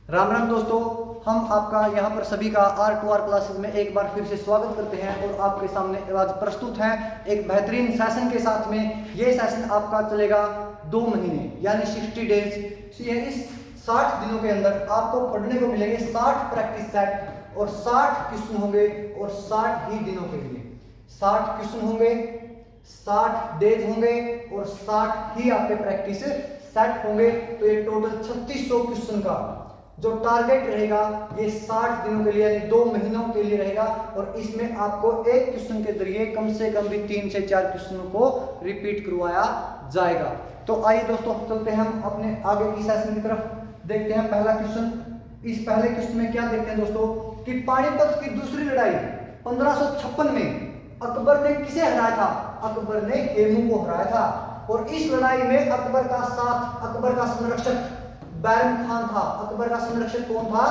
राम राम दोस्तों, हम आपका यहाँ पर सभी का R2R क्लासेस में एक बार फिर से स्वागत करते हैं और आपके सामने आज प्रस्तुत है एक बेहतरीन सेशन के साथ में। ये सेशन आपका चलेगा 2 महीने यानी 60 डेज। ये इस 60 दिनों के अंदर आपको पढ़ने को मिलेंगे 60 प्रैक्टिस सेट और 60 क्वेश्चन होंगे और 60 ही दिनों के लिए 60 क्वेश्चन होंगे, 60 डेज होंगे और 60 ही आपके प्रैक्टिस सेट होंगे। तो ये टोटल 3600 क्वेश्चन का जो टारगेट रहेगा ये 60 दिनों के लिए यानी 2 महीनों के लिए रहेगा और इसमें आपको एक क्वेश्चन के जरिए कम से कम भी 3 से 4 क्वेश्चनों को रिपीट करवाया जाएगा। तो आइए दोस्तों चलते हैं हम अपने आगे की सेशन की तरफ। देखते हैं पहला क्वेश्चन। इस पहले क्वेश्चन में क्या देखते हैं दोस्तों कि पानीपत की दूसरी लड़ाई 1556 में अकबर ने किसे हराया था? अकबर ने हेमू को हराया था और इस लड़ाई में अकबर का साथ, अकबर का संरक्षक बैरम खान था। अकबर का संरक्षक कौन था?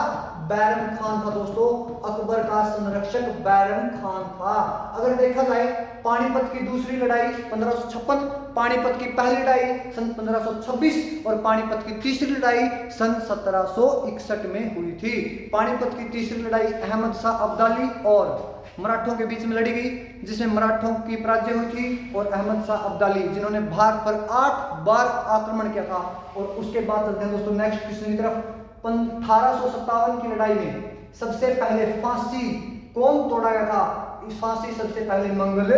बैरम खान था दोस्तों। अकबर का संरक्षक बैरम खान था। अगर देखा जाए पानीपत की दूसरी लड़ाई 1556, पानीपत की पहली लड़ाई सन 1526 और पानीपत की तीसरी लड़ाई सन 1761 में हुई थी। पानीपत की तीसरी लड़ाई अहमद शाह अब्दाली और मराठों के बीच में लड़ी गई जिसमें मराठों की पराजय हुई थी और अहमद शाह अब्दाली जिन्होंने भारत पर 8 बार आक्रमण किया था। और उसके बाद चलते हैं दोस्तों नेक्स्ट क्वेश्चन की तरफ। 1857 की लड़ाई में सबसे पहले फांसी कौन तोड़ा गया था? इस फांसी सबसे पहले मंगल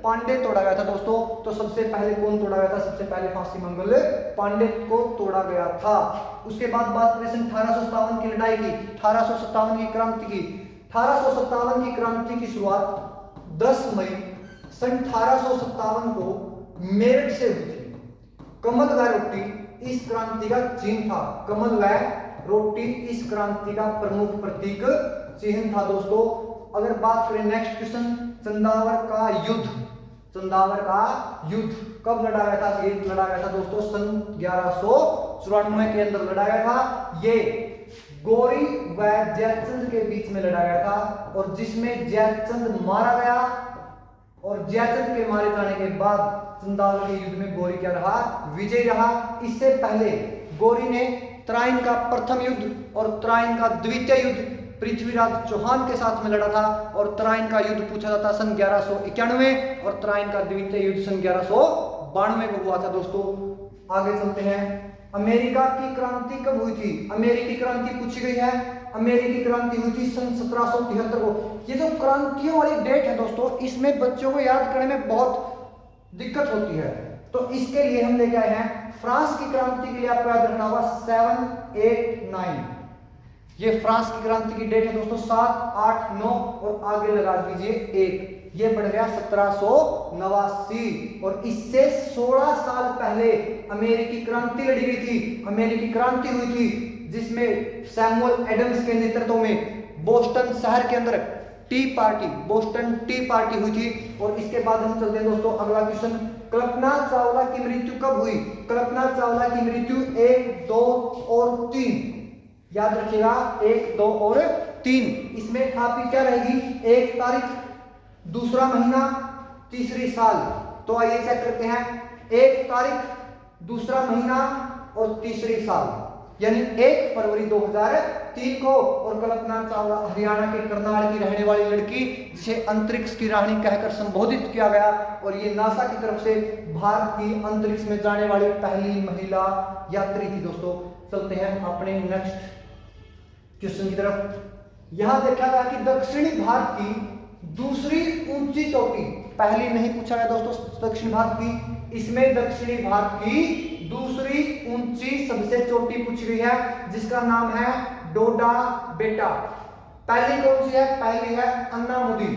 पांडे तोड़ा गया था दोस्तों। तो सबसे पहले कौन तोड़ा गया था? सबसे पहले फांसी मंगल पांडे को तोड़ा गया था। उसके बाद बात करें 1857 की लड़ाई की, 1857 की क्रांति की। 1857 की क्रांति की शुरुआत 10 मई सन 1857 को मेरठ से हुई थी। कमल व रोटी इस क्रांति का चिन्ह था। कमल व रोटी इस क्रांति का प्रमुख प्रतीक चिन्ह था दोस्तों। अगर बात करें नेक्स्ट क्वेश्चन, चंदावर का युद्ध। चंदावर का युद्ध कब लड़ा गया था? ये लड़ा गया था दोस्तों सन 1194 के अंदर लड़ा गया था। ये गौरी व जयचंद के बीच में लड़ा गया था और जिसमें जयचंद मारा गया और जयचंद के मारे जाने के बाद चंदावर के युद्ध में गौरी क्या रहा? विजयी रहा। इससे पहले गौरी ने त्राइन का प्रथम युद्ध और त्राइन का द्वितीय युद्ध पृथ्वीराज चौहान के साथ में लड़ा था और त्राइन का युद्ध पूछा जाता सन 1191 और त्राइन का द्वितीय युद्ध सन 1192 को हुआ था दोस्तों। आगे चलते हैं। अमेरिका की क्रांति कब हुई थी? अमेरिकी क्रांति पूछी गई है। अमेरिकी क्रांति हुई थी सन 1773 को। ये जो क्रांतियों वाली डेट है दोस्तों इसमें बच्चों को याद करने में बहुत दिक्कत होती है, तो इसके लिए हम लेके आए हैं फ्रांस की क्रांति के लिए आपको याद रखना होगा 789। ये फ्रांस की क्रांति की डेट है दोस्तों 7, 8, 9 और आगे लगा दीजिए 1। ये बढ़ गया 1789 और इससे 16 साल पहले अमेरिकी क्रांति लड़ी गई थी। अमेरिकी क्रांति हुई थी जिसमें सैमुअल एडम्स के नेतृत्व में बोस्टन शहर के अंदर बोस्टन टी पार्टी हुई थी। और इसके बाद हम चलते हैं दोस्तों अगला क्वेश्चन। कल्पना चावला की मृत्यु कब हुई? कल्पना चावला की मृत्यु 1, 2 और 3, याद रखिएगा 1, 2 और 3। इसमें आपकी क्या रहेगी? 1 तारीख, दूसरा महीना, तीसरी साल। तो आइए चेक करते हैं। 1 तारीख, दूसरा महीना और तीसरी साल यानी 1 फरवरी 2003 को। और कल्पना चावला हरियाणा के करनाल की रहने वाली लड़की जिसे अंतरिक्ष की रानी कहकर संबोधित किया गया और ये नासा की तरफ से भारत की अंतरिक्ष में जाने वाली पहली महिला यात्री थी दोस्तों। चलते हैं अपने नेक्स्ट क्वेश्चन की तरफ। यहां देखा गया कि दक्षिणी भारत की दूसरी ऊंची चोटी, पहली नहीं पूछा गया दोस्तों दक्षिण भारत की, इसमें दक्षिणी भारत की दूसरी ऊंची सबसे चोटी पूछी गई है जिसका नाम है डोडा बेटा। पहली कौन सी है? पहली है अन्नामुदी।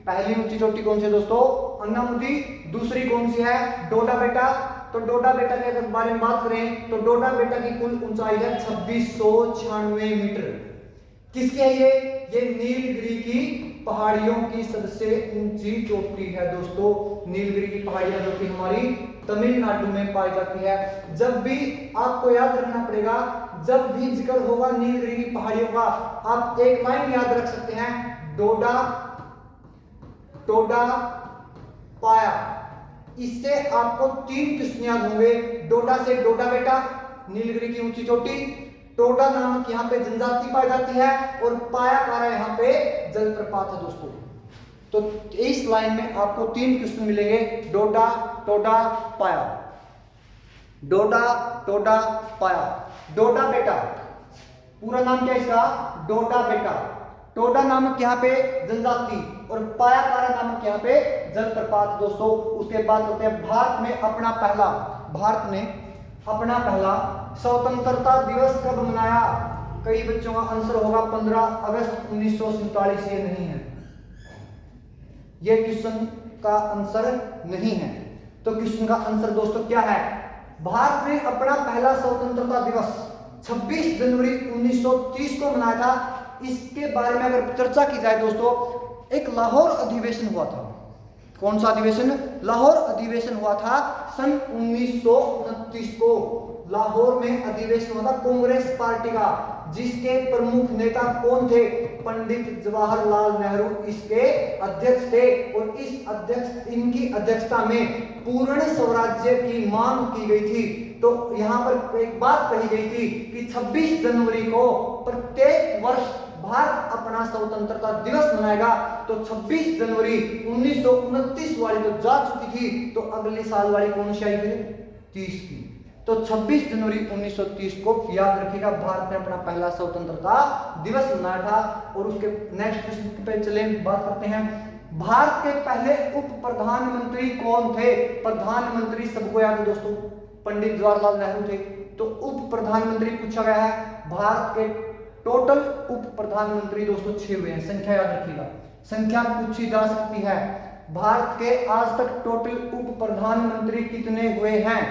पहली ऊंची चोटी कौन सी है दोस्तों? अन्नामुदी। दूसरी कौन सी है? डोडा बेटा। तो डोडा बेटा के अगर बारे में बात करें तो डोडा बेटा की कुल ऊंचाई है 2696 मीटर। किसकी है ये नीलगिरी की पहाड़ियों की सबसे ऊंची चोटी है दोस्तों। नीलगिरी की पहाड़ियां जो कि हमारी तमिलनाडु में पाई जाती है। जब भी आपको याद रखना पड़ेगा, जब भी जिक्र होगा नीलगिरी की पहाड़ियों का, आप एक लाइन याद रख सकते हैं, डोडा टोडा पाया। इससे आपको 3 क्वेश्चन याद होंगे। डोडा से डोडा बेटा, नीलगिरी की ऊंची चोटी, टोडा नामक यहाँ पे जनजाति पाई जाती है और पायाकारा यहाँ पे जलप्रपात है दोस्तों। तो इस लाइन में आपको 3 क्वेश्चन मिलेंगे, डोडा, टोडा, पाया। डोडा, टोडा, पाया। डोडा बेटा, पूरा नाम क्या है इसका? डोडा बेटा। टोडा नामक यहाँ पे जनजाति और पायाकारा नामक यहाँ पे जलप्रपात दोस्तों। उसके बाद होते हैं भारत ने अपना पहला स्वतंत्रता दिवस कब मनाया? कई बच्चों का आंसर होगा 15 अगस्त 1947। ये नहीं है, ये क्वेश्चन का आंसर नहीं है। तो क्वेश्चन का आंसर दोस्तों क्या है? भारत ने अपना पहला स्वतंत्रता दिवस 26 जनवरी 1930 को मनाया था। इसके बारे में अगर चर्चा की जाए दोस्तों, एक लाहौर अधिवेशन हुआ था। कौन सा अधिवेशन? लाहौर अधिवेशन हुआ था सन 1929 को। लाहौर में अधिवेशन हुआ था कांग्रेस पार्टी का, जिसके प्रमुख नेता कौन थे? पंडित जवाहरलाल नेहरू इसके अध्यक्ष थे। और इनकी अध्यक्षता में पूर्ण स्वराज्य की मांग की गई थी। तो यहाँ पर एक बात कही गई थी कि 26 जनवरी को प्रत्येक वर्ष भारत अपना स्वतंत्रता दिवस मनाएगा। तो 26 जनवरी 1929 वाली तो जा चुकी थी, तो अगले साल वाली कौन सी आई? 30 की। तो 26 जनवरी 1930 को याद रखिएगा, भारत ने अपना पहला स्वतंत्रता दिवस मनाया था। और उसके नेक्स्ट क्वेश्चन पे चले बात करते हैं। भारत के पहले उप प्रधानमंत्री कौन थे? प्रधानमंत्री सबको याद है दोस्तों, पंडित जवाहरलाल नेहरू थे। तो उप प्रधानमंत्री पूछा गया है। भारत के टोटल उप प्रधानमंत्री दोस्तों 6 हुए हैं, संख्या याद रखिएगा, संख्या पूछी जा सकती है। भारत के आज तक टोटल उप प्रधानमंत्री कितने हुए हैं?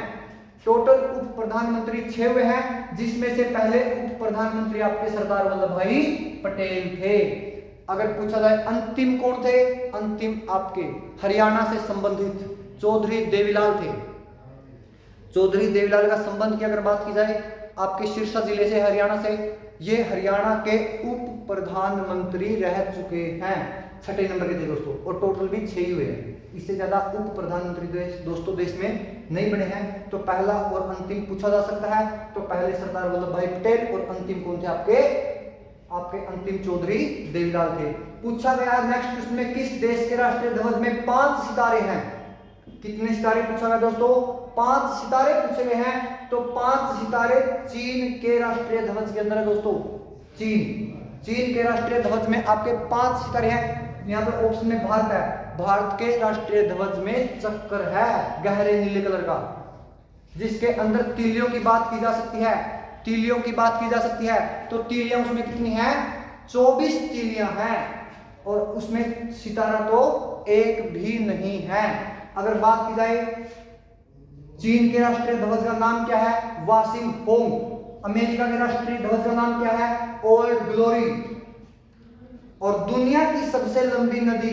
टोटल उप प्रधानमंत्री 6 हुए हैं, जिसमें से पहले उप प्रधानमंत्री आपके सरदार वल्लभ भाई पटेल थे। अगर पूछा जाए अंतिम कौन थे? अंतिम आपके हरियाणा से संबंधित चौधरी देवीलाल थे। चौधरी देवीलाल का संबंध की अगर बात की जाए, आपके सिरसा जिले से, हरियाणा से, ये हरियाणा के उप प्रधानमंत्री रह चुके हैं। 6ठे नंबर के थे दोस्तों, और टोटल भी 6 ही हुए हैं। इससे ज्यादा उप प्रधानमंत्री दोस्तों देश में नहीं बने हैं। तो पहला और अंतिम पूछा जा सकता है। तो पहले सरदार वल्लभ भाई पटेल और अंतिम कौन थे? आपके अंतिम चौधरी देवीलाल थे। पूछा गया नेक्स्ट क्वेश्चन में, किस देश के राष्ट्रीय ध्वज में 5 सितारे हैं? कितने सितारे पूछा गया दोस्तों? 5 सितारे पूछे गए हैं। तो 5 सितारे चीन के राष्ट्रीय ध्वज के अंदर है दोस्तों। चीन के राष्ट्रीय ध्वज में आपके 5 सितारे हैं। यहाँ पर ऑप्शन में भारत है, भारत के राष्ट्रीय ध्वज में चक्र है गहरे नीले कलर का, जिसके अंदर तीलियों की बात की जा सकती है। तीलियों की बात की जा सकती है। तो तीलियां उसमें कितनी हैं? 24 तीलियां हैं, और उसमें सितारा तो एक भी नहीं है। अगर बात की जाए चीन के राष्ट्रीय ध्वज का नाम क्या है? Washing Hong. अमेरिका के राष्ट्रीय ध्वज का नाम क्या है? Old glory. और दुनिया की सबसे लंबी नदी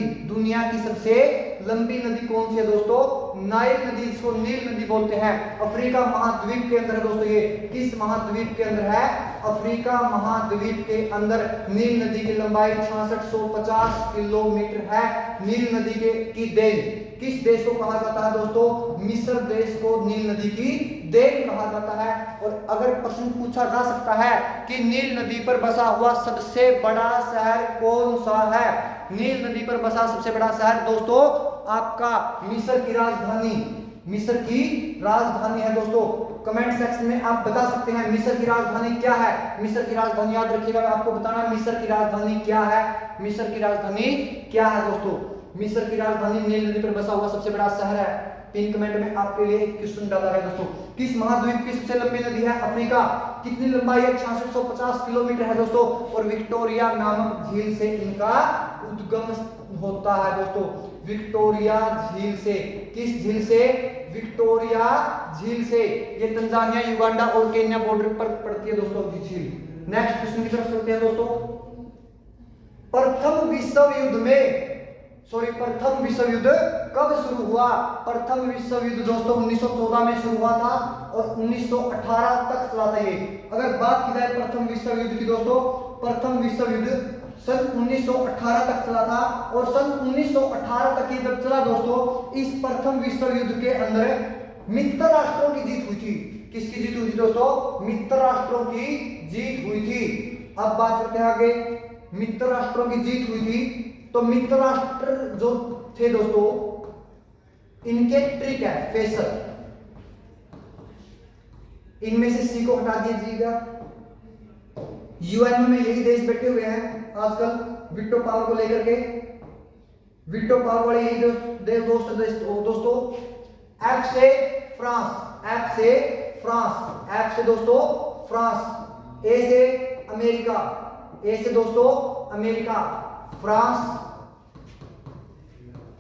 कौन सी है दोस्तों? नाइल नदी, जिसको नील नदी बोलते हैं। अफ्रीका महाद्वीप के अंदर है दोस्तों। ये किस महाद्वीप के अंदर है? अफ्रीका महाद्वीप के अंदर नील नदी की लंबाई 6650 किलोमीटर है। नील नदी की देन किस देश को कहा जाता है दोस्तों? मिस्र देश को नील नदी की देन कहा जाता है। और अगर प्रश्न पूछा जा सकता है कि नील नदी पर बसा हुआ सबसे बड़ा शहर कौन सा है? नील नदी पर बसा सबसे बड़ा शहर दोस्तों आपका मिस्र की राजधानी है दोस्तों। कमेंट सेक्शन में आप बता सकते हैं मिस्र की राजधानी क्या है। मिस्र की राजधानी याद रखिएगा, आपको बताना मिस्र की राजधानी क्या है। मिस्र की राजधानी क्या है दोस्तों? मिस्र की राजधानी नील नदी पर बसा हुआ सबसे बड़ा शहर है। पिन कमेंट में आपके लिए एक क्वेश्चन डाला गया दोस्तों। किस महाद्वीप की सबसे लंबी नदी है? अफ्रीका। कितनी लंबाई है? 6650 किलोमीटर है दोस्तों। और विक्टोरिया नामक झील से इनका उद्गम होता है दोस्तों। विक्टोरिया झील से। किस झील से? विक्टोरिया झील से। ये तंजानिया, युगांडा और केन्या बॉर्डर पर पड़ती है दोस्तों ये झील। नेक्स्ट क्वेश्चन की तरफ चलते हैं दोस्तों। प्रथम विश्व युद्ध कब शुरू हुआ? प्रथम विश्व युद्ध दोस्तों 1914 में शुरू हुआ था और 1918 तक चला था ये। अगर बात की जाए प्रथम विश्व युद्ध की दोस्तों, प्रथम विश्व युद्ध सन 1918 तक चला था। और सन 1918 तक ये जब चला दोस्तों, इस प्रथम विश्व युद्ध के अंदर मित्र राष्ट्रों की जीत हुई थी। किसकी जीत हुई थी दोस्तों? मित्र राष्ट्रों की जीत हुई थी। अब बात करते हैं आगे, मित्र राष्ट्रों की जीत हुई थी। तो मित्र राष्ट्र जो थे दोस्तों, इनके ट्रिक है फेसर, इनमें से सी को हटा दीजिएगा। यूएन में यही देश बैठे हुए हैं आजकल वीटो पावर को लेकर के, वीटो पावर वाले यही दोस्तों। एफ से फ्रांस, एफ से फ्रांस, एफ से दोस्तों फ्रांस, ए से अमेरिका, ए से दोस्तों अमेरिका, फ्रांस,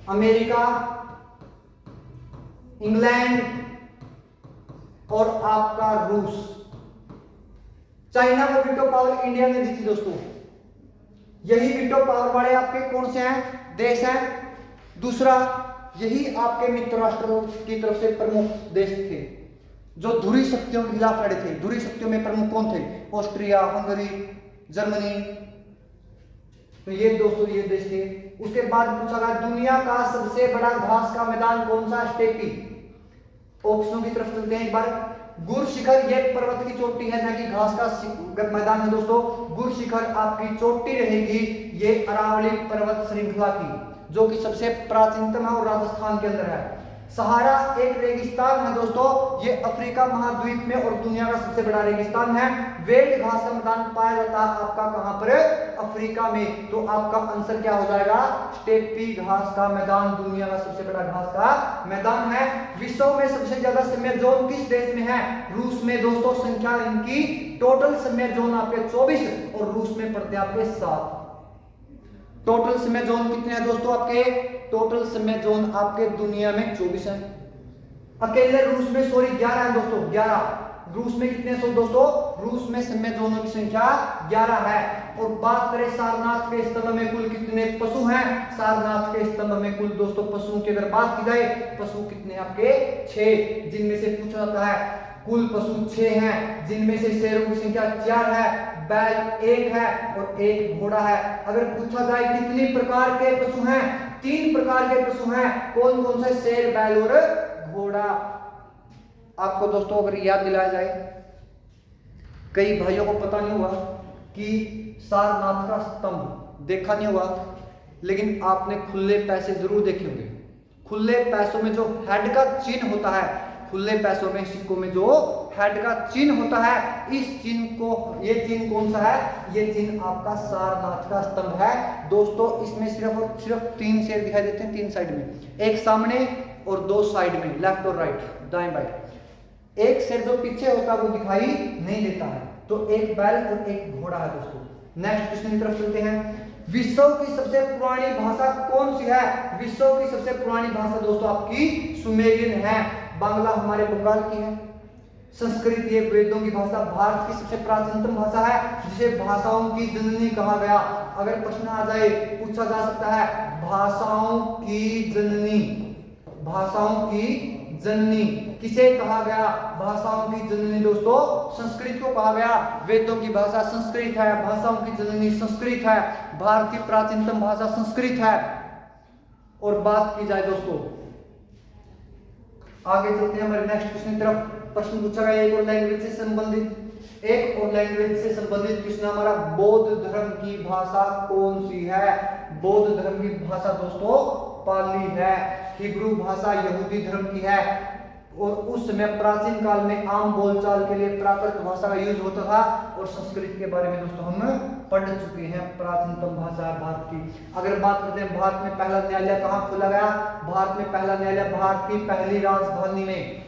अमेरिका, इंग्लैंड और आपका रूस। चाइना को वीटो पावर इंडिया ने दी थी दोस्तों। यही वीटो पावर वाले आपके कौन से हैं देश हैं? दूसरा, यही आपके मित्र राष्ट्रों की तरफ से प्रमुख देश थे जो ध्रुवीय शक्तियों के खिलाफ लड़े थे। ध्रुवीय शक्तियों में प्रमुख कौन थे? Austria, Hungary, Germany. तो ये दोस्तों ये देश थे। उसके बाद पूछा गया दुनिया का सबसे बड़ा घास का मैदान कौन सा? स्टेपी। ऑप्शनों की तरफ चलते हैं एक बार। गुर शिखर ये पर्वत की चोटी है, ना कि घास का मैदान है दोस्तों। गुर शिखर आपकी चोटी रहेगी ये अरावली पर्वत श्रृंखला की, जो कि सबसे प्राचीनतम है और राजस्थान के अंदर है। सहारा एक रेगिस्तान है दोस्तों, ये अफ्रीका महाद्वीप में और दुनिया का सबसे बड़ा रेगिस्तान है। वेल्ड घास का मैदान पाया जाता है आपका कहां पर? अफ्रीका में। तो आपका आंसर क्या हो जाएगा? स्टेपी घास का मैदान दुनिया का सबसे बड़ा घास का मैदान है। विश्व में सबसे ज्यादा समय जोन किस देश में है? रूस में दोस्तों। संख्या इनकी टोटल समय जोन आपके 24 और रूस में पड़ते हैं आपके 7। टोटल समय जोन कितने हैं दोस्तों आपके? टोटल समय जोन आपके दुनिया में 24 है। अकेले रूस में 11 है दोस्तों, 11। रूस में कितने सो दोस्तों? रूस में समय जोनों की संख्या 11 है। और बात करें सारनाथ के स्तंभ में कुल कितने पशु हैं? सारनाथ के स्तंभ में कुल दोस्तों पशुओं की अगर बात की जाए, पशु कितने आपके? 6, जिनमें से पूछा जाता है कुल पशु 6 हैं, जिनमें से शेरों की संख्या 4 है, बैल 1 है और 1 घोड़ा है। अगर पूछा जाए कितनी प्रकार के पशु हैं? 3 प्रकार के पशु हैं। कौन कौन से? शेर, बैल और घोड़ा। आपको दोस्तों अगर याद दिलाया जाए, कई भाइयों को पता नहीं हुआ कि सारनाथ का स्तंभ देखा नहीं हुआ, लेकिन आपने खुले पैसे जरूर देखे होंगे। खुले पैसों में जो हेड का चिन्ह होता है, खुले पैसों में सिक्कों में जो हेड का चिन्ह होता है, इस चिन्ह को, ये चिन्ह कौन सा है? ये चिन्ह आपका सारनाथ का स्तंभ है दोस्तों। इसमें सिर्फ और सिर्फ 3 शेर दिखाई देते हैं, 3 साइड में, एक सामने और 2 साइड में, लेफ्ट और राइट, दाएं बाएं। एक शेर जो पीछे होता है वो दिखाई नहीं देता है। तो एक बैल और एक घोड़ा है दोस्तों। नेक्स्ट क्वेश्चन की तरफ चलते हैं। विश्व की सबसे पुरानी भाषा कौन सी है? विश्व की सबसे पुरानी भाषा दोस्तों आपकी सुमेरियन है। बांग्ला हमारे बंगाल की है। संस्कृत ये वेदों की भाषा, भारत की सबसे प्राचीनतम भाषा है, जिसे भाषाओं की जननी कहा गया। अगर प्रश्न आ जाए, पूछा जा सकता है भाषाओं की जननी, भाषाओं की जननी किसे कहा गया? भाषाओं की जननी दोस्तों संस्कृत को कहा गया। वेदों की भाषा संस्कृत है, भाषाओं की जननी संस्कृत है, भारत की प्राचीनतम भाषा संस्कृत है। और बात की जाए दोस्तों, आगे चलते हैं हमारे नेक्स्ट क्वेश्चन की तरफ। प्रश्न पूछा गया एक और लैंग्वेज से संबंधित, एक और लैंग्वेज से संबंधित क्वेश्चन हमारा, बौद्ध धर्म की भाषा कौन सी है? बौद्ध धर्म की भाषा दोस्तों पाली है। हिब्रू भाषा यहूदी धर्म की है और उस समय प्राचीन काल में आम बोलचाल के लिए प्राकृत भाषा का यूज होता था। और संस्कृत के बारे में दोस्तों हम पढ़ चुके हैं, प्राचीनतम भाषा है भारत की। अगर बात करते हैं भारत में पहला न्यायालय कहाँ खोला गया? भारत में पहला न्यायालय भारत की पहली राजधानी में,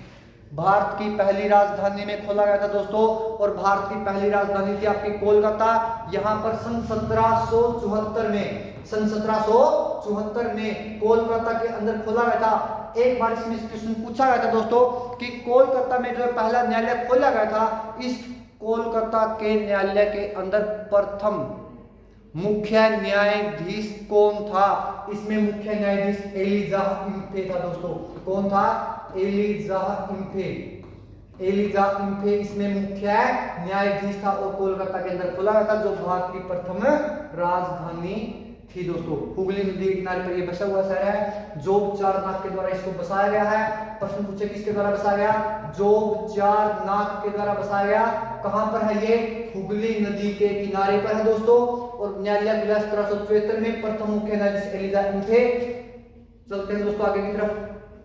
भारत की पहली राजधानी में खोला गया था दोस्तों। और भारत की पहली राजधानी थी आपकी कोलकाता। यहाँ पर सन 1774 में, सन 1774 में कोलकाता के अंदर खोला गया था। एक बार इसमें क्वेश्चन पूछा गया था दोस्तों कि कोलकाता में जो पहला न्यायालय खोला गया था, इस कोलकाता के न्यायालय के अंदर प्रथम मुख्य न्यायाधीश कौन था? इसमें मुख्य न्यायाधीश एलिजाह इम्फे था दोस्तों। कौन था? एलिजाह इम्फे, एलिजाह इम्फे इसमें मुख्य न्यायाधीश था और कोलकाता के अंदर खोला गया था, जो भारत की प्रथम राजधानी थी दोस्तों। हुगली नदी के किनारे पर यह बसा हुआ शहर है। जोग चारनाक के द्वारा इसको बसाया गया है। प्रश्न पूछे किसके द्वारा बसाया गया? जोग चारनाक के द्वारा बसाया गया। कहां पर है ये? हुगली नदी के किनारे पर है दोस्तों। और न्यायालय विलास 1774 में प्रथम मुख्य न्यायाधीश एलिजा थे। चलते हैं दोस्तों आगे की तरफ।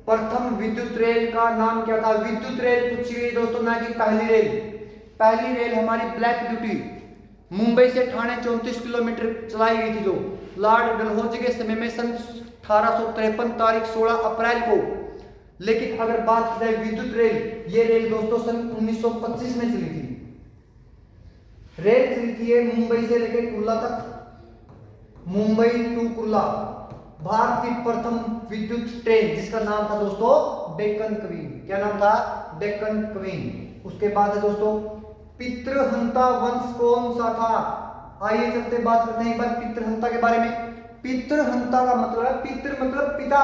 प्रथम विद्युत रेल का नाम क्या था? विद्युत रेल पूछी गई दोस्तों, ना कि पहली रेल। पहली रेल हमारी ब्लैक ब्यूटी मुंबई से ठाणे 34 किलोमीटर चलाई गई थी, जो लॉर्ड डलहौजी के समय में सन 1853 तारीख 16 अप्रैल को। लेकिन अगर बात की जाए विद्युत रेल, ये रेल दोस्तों सन 1925 में चली थी। रेल चली थी मुंबई से लेकर कुर्ला तक, मुंबई टू कुर्ला। भारत की प्रथम विद्युत ट्रेन जिसका नाम था दोस्तों डेक्कन क्वीन। क्या नाम था? डेक्कन क्वीन। उसके बाद है दोस्तों पितृहंता वंश कौन सा था? आइए चलते बात करते हैं एक बार पितृहंता के बारे में। पितृहंता का मतलब है, पितृ मतलब पिता,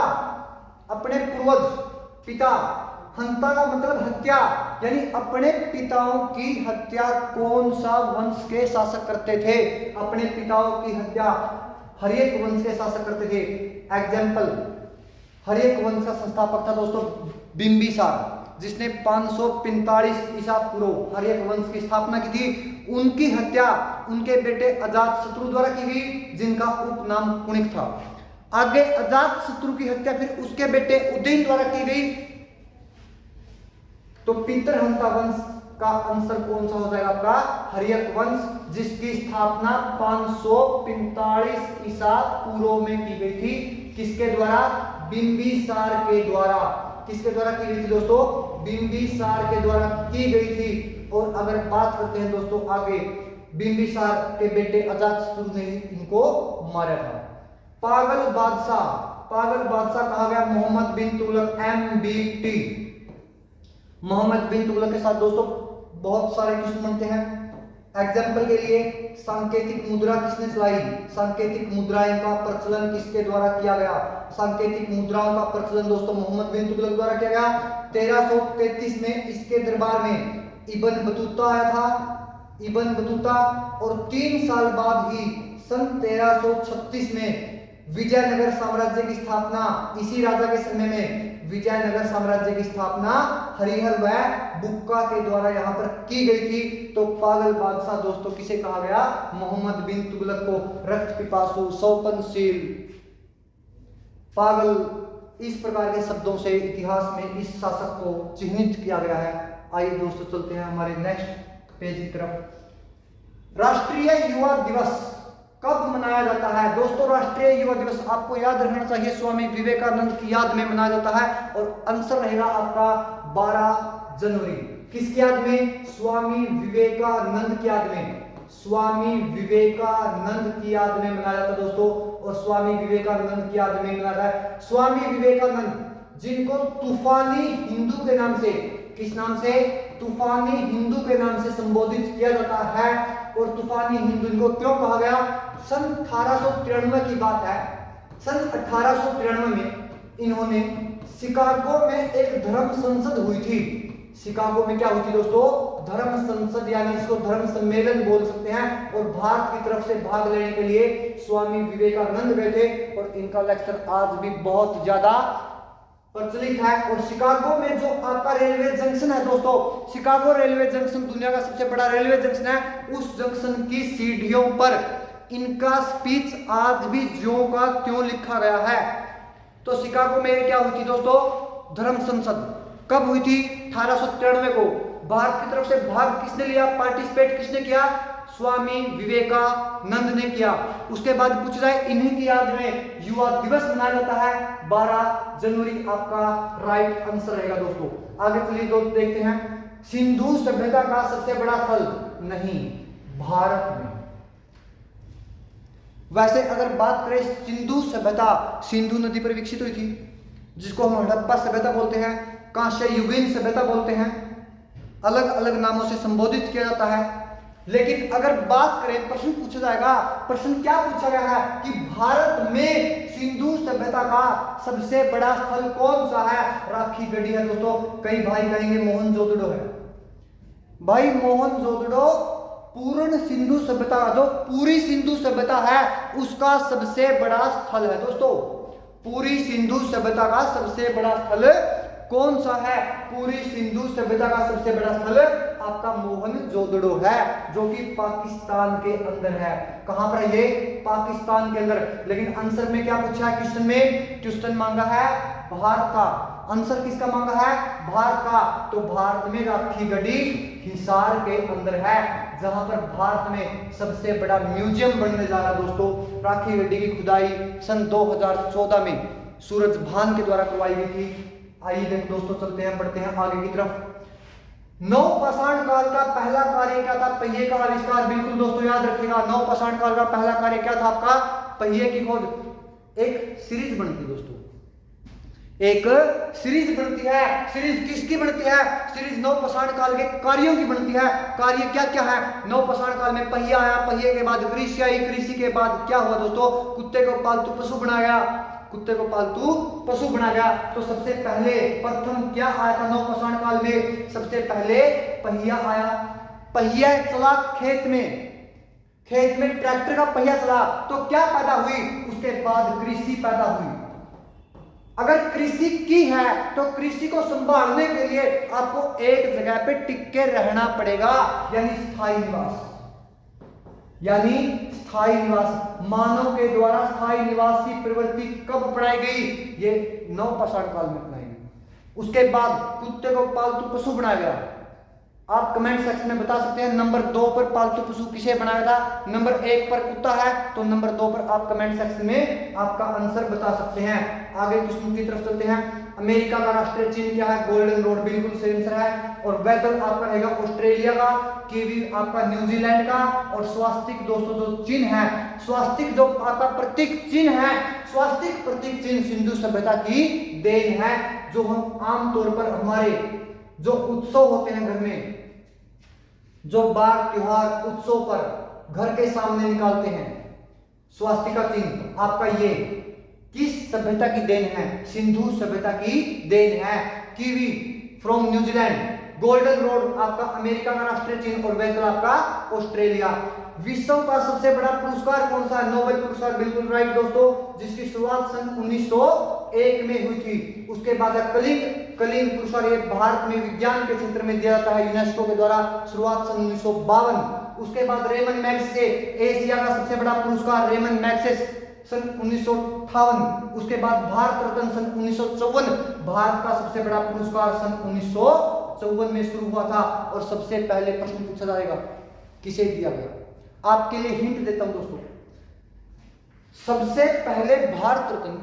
अपने पूर्वज, पिता। हंता का मतलब हत्या, यानी अपने पिताओं की हत्या कौन सा वंश के शासक करते थे? अपने पिताओं की हत्या हर्यक वंश के शासक करते थे। एग्जाम्पल, हर्यक वंश का संस्थापक था दोस्तों बिंबिसार, जिसने 545 ईसा पूर्व हर्यक वंश की स्थापना की थी। उनकी हत्या उनके बेटे अजातशत्रु द्वारा की गई, जिनका उपनाम कुणिक था। आगे अजातशत्रु की हत्या फिर उसके बेटे उदयन द्वारा की गई। तो पितृहंता वंश का आंसर कौन सा हो जाएगा आपका? हर्यक वंश, जिसकी स्थापना 545 ईसा पूर्व में की गई थी। किसके द्वारा? बिंबिसार के द्वारा। किसके द्वारा की गई थी दोस्तों? बिंबिसार के द्वारा की गई थी। और अगर बात करते हैं दोस्तों आगे, बिंबिसार के बेटे अजातशत्रु ने इनको मारा था। पागल बादशाह, पागल बादशाह कहा गया मोहम्मद बिन तुगलक, MBT। मोहम्मद बिन तुगलक के साथ दोस्तों बहुत सारे किस्म बनते हैं। एग्जाम्पल के लिए सांकेतिक मुद्रा किसने चलाई? सांकेतिक मुद्राएं का प्रचलन किसके द्वारा किया गया? सांकेतिक मुद्राओं का प्रचलन दोस्तों मोहम्मद बिन तुगलक द्वारा किया गया। 1333 में इसके दरबार में इब्न बतूता आया था, इब्न बतूता। और 3 साल बाद ही सन 1336 में विजयनगर साम्राज्य की स्थापना, इसी राजा के समय में विजयनगर साम्राज्य की स्थापना हरिहर व बुक्का के द्वारा यहां पर की गई थी। तो पागल बादशाह दोस्तों किसे कहा गया? मोहम्मद बिन तुगलक को। रक्त पिपासु, सौपनशील, पागल, इस प्रकार के शब्दों से इतिहास में इस शासक को चिन्हित किया गया है। आइए दोस्तों चलते हैं हमारे नेक्स्ट पेज की तरफ। राष्ट्रीय युवा दिवस कब मनाया जाता है? दोस्तों राष्ट्रीय युवा दिवस आपको याद रखना चाहिए स्वामी विवेकानंद की याद में मनाया जाता है। और आंसर रहेगा आपका 12 जनवरी। किसकी याद में? स्वामी विवेकानंद की याद में। स्वामी विवेकानंद की याद में मनाया जाता है दोस्तों। और स्वामी विवेकानंद की याद में मनाया है। स्वामी विवेकानंद जिनको तूफानी हिंदू के नाम से, किस नाम से? तूफानी हिंदू के नाम से संबोधित किया जाता है। और तूफानी हिंदू इनको क्यों कहा गया? सन 1893 की बात है। सन 1893 में इन्होंने शिकागो में एक धर्म संसद हुई थी। शिकागो में क्या हुई थी दोस्तों? धर्म संसद, यानी इसको धर्म सम्मेलन बोल सकते हैं। और भारत की तरफ से भाग लेने के लिए स्वामी विवेकानंद गए थे। और इनका लेक्चर आज भी बहुत ज्यादा प्रचलित है। और शिकागो में जो आपका रेलवे जंक्शन है दोस्तों, शिकागो रेलवे जंक्शन दुनिया का सबसे बड़ा रेलवे जंक्शन है। उस जंक्शन की सीढ़ियों पर इनका स्पीच आज भी ज्यों का त्यों लिखा गया है। तो शिकागो में क्या हुई थी दोस्तों? धर्म संसद। कब हुई थी? 1893 को। भारत की तरफ से भाग किसने लिया? पार्टिसिपेट किसने किया? स्वामी विवेकानंद ने किया। उसके बाद पूछ रहा है इन्हीं की याद में युवा दिवस मनाया जाता है। 12 जनवरी आपका राइट आंसर रहेगा दोस्तों। आगे चलिए दोस्त देखते हैं। सिंधु सभ्यता का सबसे बड़ा स्थल? नहीं, भारत में। वैसे अगर बात करें सिंधु सभ्यता, सिंधु नदी पर विकसित हुई थी, जिसको हम हड़प्पा सभ्यता बोलते हैं, कांस्य युगीन सभ्यता बोलते हैं, अलग अलग नामों से संबोधित किया जाता है। लेकिन अगर बात करें, प्रश्न पूछा जाएगा, प्रश्न क्या पूछा गया है कि भारत में सिंधु सभ्यता का सबसे बड़ा स्थल कौन सा है? राखी गढ़ी है दोस्तों। कई भाई कहेंगे मोहनजोदड़ो है। भाई मोहनजोदड़ो पूर्ण सिंधु सभ्यता, जो पूरी सिंधु सभ्यता है उसका सबसे बड़ा स्थल है दोस्तों। पूरी सिंधु सभ्यता का सबसे बड़ा स्थल कौन सा है? पूरी सिंधु सभ्यता का सबसे बड़ा स्थल आपका मोहनजोदड़ो है, जो कि पाकिस्तान के अंदर है। कहां पर है ये? पाकिस्तान के अंदर। लेकिन आंसर में क्या पूछा है क्वेश्चन में? क्वेश्चन मांगा है भारत का। आंसर किसका मांगा है? भारत का। तो भारत में राखी गढ़ी हिसार के अंदर है, जहां पर भारत में सबसे बड़ा म्यूजियम बनने जा रहा है दोस्तों। राखी गढ़ी की खुदाई सन 2014 में सूरज भान के द्वारा करवाई गई थी। आइए देखो दोस्तों, चलते हैं, बढ़ते हैं आगे की तरफ। नवपाषाण काल का पहला कार्य क्या था? पहिए का आविष्कार। बिल्कुल दोस्तों याद रखिएगा, नवपाषाण काल का पहला कार्य क्या था आपका? पहिए की खोज। एक सीरीज बनती है दोस्तों, एक सीरीज बनती है। सीरीज किसकी बनती है? सीरीज नवपाषाण काल के कार्यों की बनती है। कार्य क्या क्या है? नवपाषाण काल में पहिया आया, पहिए के बाद कृषि आई, कृषि के बाद क्या हुआ दोस्तों? कुत्ते को पालतू पशु बनाया, कुत्ते को पालतू पशु बना गया। तो सबसे पहले प्रथम क्या आया था नवपाषाण काल में? सबसे पहले पहिया आया। पहिया चला खेत में, खेत में ट्रैक्टर का पहिया चला तो क्या पैदा हुई? उसके बाद कृषि पैदा हुई। अगर कृषि की है तो कृषि को संभालने के लिए आपको एक जगह पे टिक के रहना पड़ेगा, यानी स्थायी निवास। यानी स्थायी निवास, मानव के द्वारा स्थायी निवास की प्रवृत्ति कब अपनाई गई? ये नवपाषाण काल में अपनाई गई। उसके बाद कुत्ते को पालतू पशु बनाया गया। आप कमेंट सेक्शन में बता सकते हैं नंबर 2 पर पालतू पशु किसे बनाया था? नंबर 1 पर कुत्ता है, तो नंबर 2 पर आप कमेंट सेक्शन में आपका आंसर बता सकते हैं। आगे क्वेश्चन की तरफ चलते हैं। अमेरिका का राष्ट्रीय चिन्ह क्या है? गोल्डन रोड, बिल्कुल सही आंसर है। और वेदर आपका रहेगा ऑस्ट्रेलिया का, कीवी आपका न्यूजीलैंड का। और स्वास्तिक दोस्तों जो चिन्ह है, स्वास्तिक जो आपका प्रतीक चिन्ह है, स्वास्तिक प्रतीक चिन्ह सिंधु सभ्यता की देन है, जो हम आमतौर पर हमारे जो उत्सव होते हैं घर में, जो बार त्योहार उत्सव पर घर के सामने निकालते हैं, स्वास्तिका चिन्ह आपका ये किस सभ्यता की देन है? सिंधु सभ्यता की देन है। Kiwi from New Zealand, golden road आपका अमेरिका का राष्ट्रीय चिन्ह, और वेदर आपका ऑस्ट्रेलिया। विश्व का सबसे बड़ा पुरस्कार कौन सा है? नोबेल पुरस्कार, बिल्कुल राइट दोस्तों, जिसकी शुरुआत सन 1901 में हुई थी। उसके बाद कलिंग, कलिंग पुरस्कार, ये भारत में विज्ञान के क्षेत्र में दिया जाता है यूनेस्को के द्वारा, शुरुआत सन 1952। उसके बाद रेमन मैग्सेसे, एशिया का सबसे बड़ा पुरस्कार रेमन मैग्सेसे सन 1958। उसके बाद भारत रत्न सन 1954, भारत का सबसे बड़ा पुरस्कार सन 1954 में शुरू हुआ था। और सबसे पहले प्रश्न पूछा जाएगा किसे दिया गया? आपके लिए हिंट देता हूं दोस्तों, सबसे पहले भारत रत्न,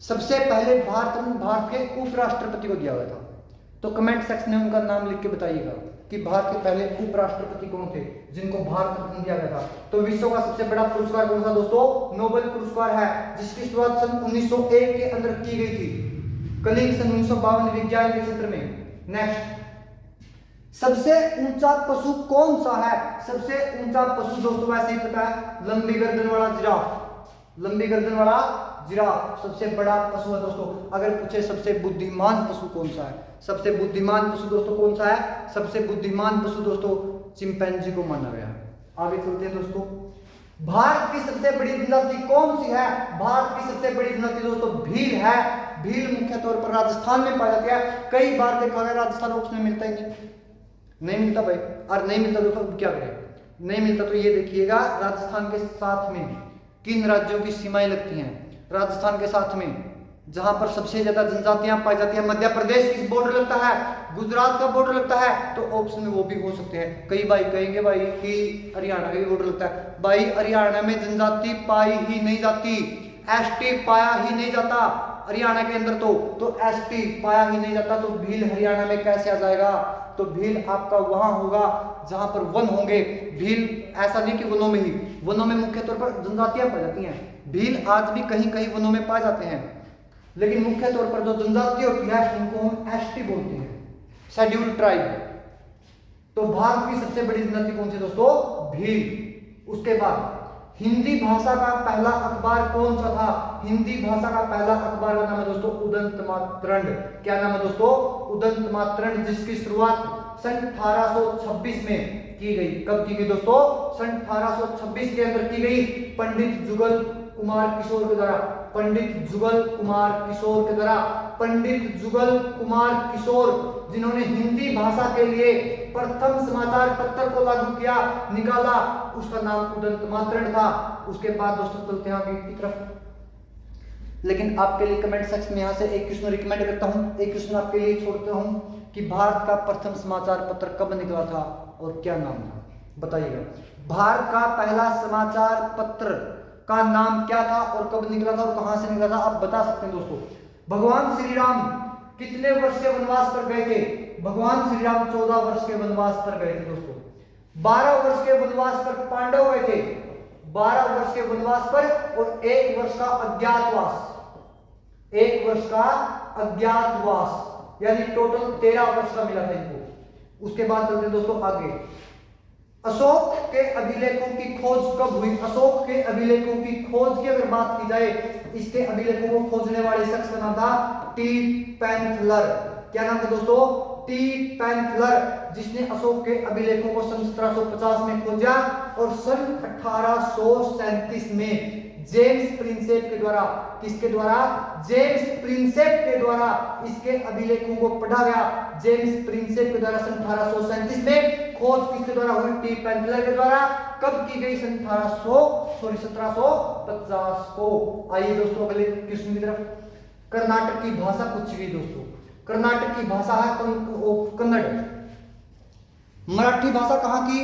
सबसे पहले भारत रत्न भारत के उपराष्ट्रपति को दिया गया था। तो कमेंट सेक्शन में उनका नाम लिख के बताइएगा कि भारत के पहले उपराष्ट्रपति कौन थे जिनको भारत रत्न दिया गया था। तो विश्व का सबसे बड़ा पुरस्कार कौन सा दोस्तों? नोबेल पुरस्कार है, जिसकी शुरुआत सन 1901 के अंदर की गई थी। कलिंग सन 1952 विज्ञान के क्षेत्र में। नेक्स्ट, सबसे ऊंचा पशु कौन सा है? सबसे ऊंचा पशु दोस्तों वैसे ही पता है, लंबी गर्दन वाला जिराफ। लंबी गर्दन वाला जिराफ सबसे बड़ा पशु है दोस्तों। अगर पूछे सबसे बुद्धिमान पशु कौन सा है? सबसे बुद्धिमान पशु दोस्तों कौन सा है? सबसे बुद्धिमान पशु दोस्तों चिंपैंजी को माना गया है। आगे चलते हैं दोस्तों। भारत की सबसे बड़ी जनजाति कौन सी है? भारत की सबसे बड़ी जनजाति दोस्तों भील है। भील मुख्य तौर पर राजस्थान में पाया जाता है। कई बार देखा गया राजस्थान ऑप्शन में मिलता ही नहीं मिलता भाई, और नहीं मिलता तो क्या करें? नहीं मिलता तो ये देखिएगा राजस्थान के साथ में किन राज्यों की सीमाएं लगती हैं। राजस्थान के साथ में जहां पर सबसे ज्यादा जनजातियां पाई जाती है, मध्य प्रदेश की बॉर्डर लगता है, गुजरात का बॉर्डर लगता है, तो ऑप्शन में वो भी हो सकते हैं। कई भाई कहेंगे भाई कि हरियाणा का भी बॉर्डर लगता है। भाई हरियाणा में जनजाति पाई ही नहीं जाती, एसटी पाया ही नहीं जाता हरियाणा के अंदर, तो एसटी पाया ही नहीं जाता, तो भील हरियाणा में कैसे आ जाएगा? तो भील आपका वहां होगा जहां पर वन होंगे। भील ऐसा नहीं कि वनों में ही, वनों में मुख्य तौर पर जनजातियां पाई जाती हैं। भील आज भी कहीं कहीं वनों में पाए जाते हैं, लेकिन मुख्य तौर पर जो जनजाति होती है उनको हम एसटी बोलते हैं, शेड्यूल्ड ट्राइब। तो भारत की सबसे बड़ी जनजाति कौन सी दोस्तों? भील। उसके बाद हिंदी भाषा का पहला अखबार कौन सा था? हिंदी भाषा का पहला अखबार का नाम है दोस्तों उदंत मातरण। क्या नाम है दोस्तों? उदंत मातरण, जिसकी शुरुआत सन 1826 में की गई। कब की गई दोस्तों? सन 1826 के अंदर की गई, पंडित जुगल कुमार किशोर के द्वारा। पंडित जुगल कुमार किशोर के द्वारा। पंडित जुगल कुमार किशोर जिन्होंने हिंदी भाषा के लिए प्रथम समाचार पत्र को लागू किया, निकाला, उसका नाम उदंत मातरण था। उसके बाद दोस्तों चलते हैं आगे की तरफ। लेकिन आपके लिए कमेंट सेक्शन में यहाँ से एक क्वेश्चन रिकमेंड करता हूँ, एक क्वेश्चन आपके लिए छोड़ता हूँ कि भारत का प्रथम समाचार पत्र कब निकला था और क्या नाम था, बताइएगा। भारत का पहला समाचार पत्र का नाम क्या था और कब निकला था और कहां से निकला था, आप बता सकते हैं दोस्तों। भगवान श्री राम कितने वर्ष के वनवास पर गए थे? भगवान श्री राम 14 वर्ष के वनवास पर गए थे दोस्तों। 12 वर्ष के वनवास पर पांडव गए थे, 12 वर्ष के वनवास पर, और 1 वर्ष का अज्ञातवास, 1 वर्ष का अज्ञातवास, यानी टोटल 13 वर्ष का मिला था इनको। उसके बाद चलते हैं दोस्तों आगे। अशोक के अभिलेखों की खोज कब हुई? अशोक के अभिलेखों की खोज की अगर बात की जाए, इसके अभिलेखों को खोजने वाले शख्स का नाम था टी पैंथलर। क्या नाम था दोस्तों? टी पैंथलर, जिसने अशोक के अभिलेखों को सन 1750 में खोजा और सन 1837 में जेम्स प्रिंसेप के द्वारा, किसके द्वारा? जेम्स प्रिंसेप के द्वारा इसके अभिलेखों को पढ़ा गया। जेम्स प्रिंसेप के द्वारा सन 1837 में खोज किसके द्वारा हुई? टी पैंथलर के द्वारा। कब की गई? सन 1750 को। आइए दोस्तों अगले क्वेश्चन की तरफ। कर्नाटक की भाषा पूछी गई दोस्तों। कर्नाटक की भाषा है कन्नड़। मराठी भाषा कहाँ की?